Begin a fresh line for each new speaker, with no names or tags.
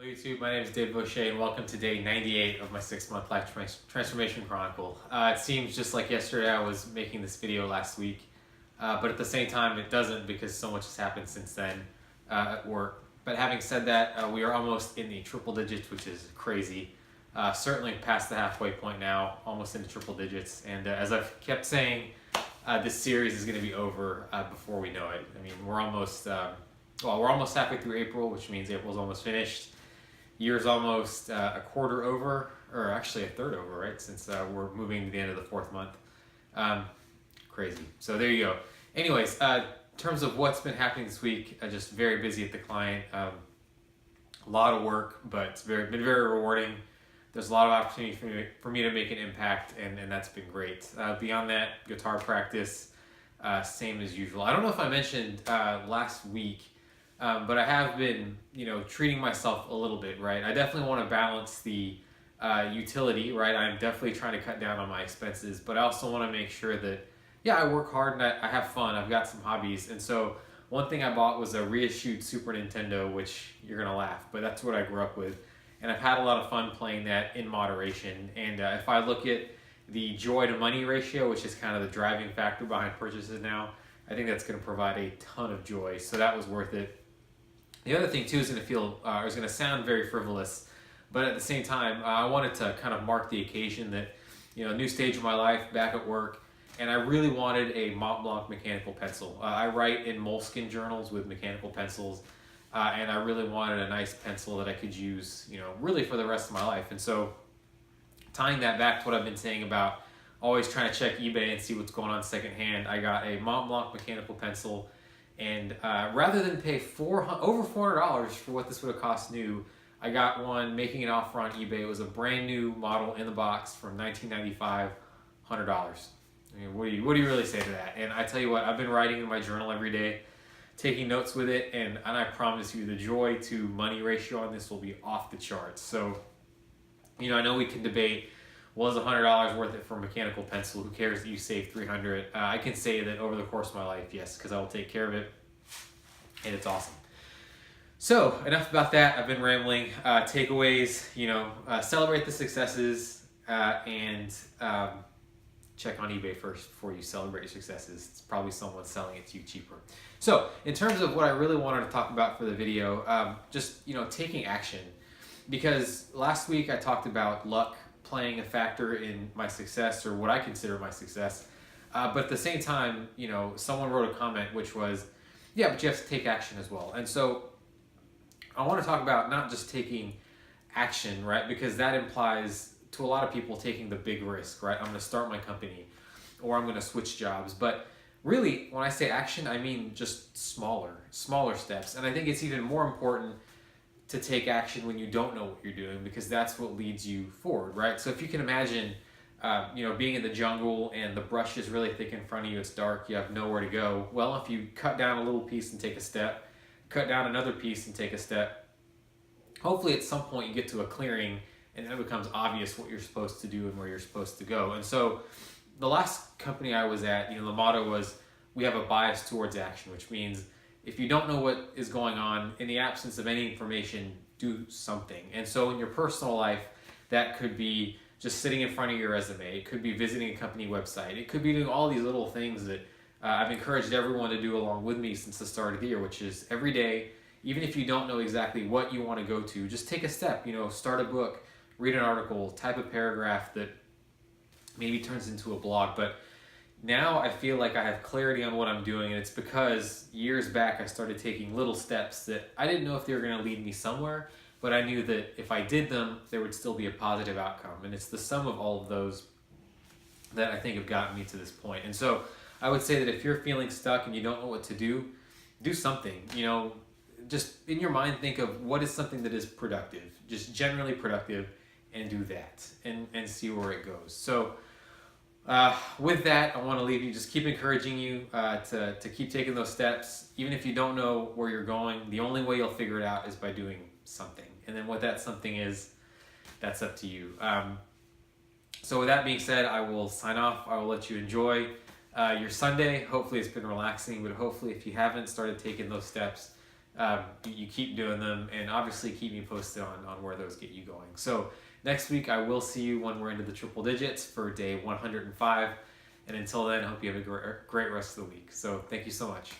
YouTube, my name is Dave Boucher and welcome to day 98 of my 6-month life transformation chronicle. It seems just like yesterday I was making this video last week, but at the same time it doesn't because so much has happened since then at work. But having said that, we are almost in the triple digits, which is crazy. Certainly past the halfway point now, almost into triple digits. And as I've kept saying, this series is going to be over before we know it. I mean, we're almost halfway through April, which means April's almost finished. Year's almost a quarter over, or actually a third over, right? Since we're moving to the end of the 4th month. Crazy. So there you go. Anyways, in terms of what's been happening this week, just very busy at the client. A lot of work, but it's been very rewarding. There's a lot of opportunity for me to make an impact, and that's been great. Beyond that, guitar practice, same as usual. I don't know if I mentioned last week, but I have been, treating myself a little bit, right? I definitely want to balance the utility, right? I'm definitely trying to cut down on my expenses, but I also want to make sure that, I work hard and I have fun. I've got some hobbies. And so one thing I bought was a reissued Super Nintendo, which you're going to laugh, but that's what I grew up with. And I've had a lot of fun playing that in moderation. And if I look at the joy to money ratio, which is kind of the driving factor behind purchases now, I think that's going to provide a ton of joy. So that was worth it. The other thing too is going to sound very frivolous, but at the same time, I wanted to kind of mark the occasion that, a new stage of my life, back at work, and I really wanted a Mont Blanc mechanical pencil. I write in moleskin journals with mechanical pencils, and I really wanted a nice pencil that I could use, really for the rest of my life. And so, tying that back to what I've been saying about always trying to check eBay and see what's going on secondhand, I got a Mont Blanc mechanical pencil. And rather than pay over $400 for what this would have cost new, I got one making an offer on eBay. It was a brand new model in the box from 1995, $100. I mean, what do you really say to that? And I tell you what, I've been writing in my journal every day, taking notes with it, and I promise you the joy to money ratio on this will be off the charts. So, I know we can debate, was $100 worth it for a mechanical pencil? Who cares that you saved $300? I can say that over the course of my life, yes, because I will take care of it, and it's awesome. So enough about that. I've been rambling. Takeaways, celebrate the successes and check on eBay first before you celebrate your successes. It's probably someone selling it to you cheaper. So in terms of what I really wanted to talk about for the video, just taking action, because last week I talked about luck playing a factor in my success, or what I consider my success. But at the same time, someone wrote a comment which was, yeah, but you have to take action as well. And so I want to talk about not just taking action, right? Because that implies to a lot of people taking the big risk, right? I'm going to start my company, or I'm going to switch jobs. But really, when I say action, I mean just smaller steps. And I think it's even more important to take action when you don't know what you're doing, because that's what leads you forward, right? So if you can imagine, being in the jungle and the brush is really thick in front of you, it's dark, you have nowhere to go. Well, if you cut down a little piece and take a step, cut down another piece and take a step, hopefully at some point you get to a clearing and then it becomes obvious what you're supposed to do and where you're supposed to go. And so the last company I was at, the motto was, we have a bias towards action, which means if you don't know what is going on, in the absence of any information, do something. And so in your personal life, that could be just sitting in front of your resume. It could be visiting a company website. It could be doing all these little things that I've encouraged everyone to do along with me since the start of the year, which is every day, even if you don't know exactly what you want to go to, just take a step, start a book, read an article, type a paragraph that maybe turns into a blog. But now I feel like I have clarity on what I'm doing, and it's because years back I started taking little steps that I didn't know if they were going to lead me somewhere, but I knew that if I did them, there would still be a positive outcome. And it's the sum of all of those that I think have gotten me to this point. And so I would say that if you're feeling stuck and you don't know what to do something. Just in your mind, think of what is something that is productive, just generally productive, and do that and see where it goes. So with that, I want to leave you, just keep encouraging you to keep taking those steps. Even if you don't know where you're going, the only way you'll figure it out is by doing something. And then what that something is, that's up to you. So with that being said, I will sign off. I will let you enjoy your Sunday. Hopefully it's been relaxing, but hopefully if you haven't started taking those steps, you keep doing them, and obviously keep me posted on where those get you going. So next week I will see you when we're into the triple digits for day 105. And until then, I hope you have a great rest of the week. So thank you so much.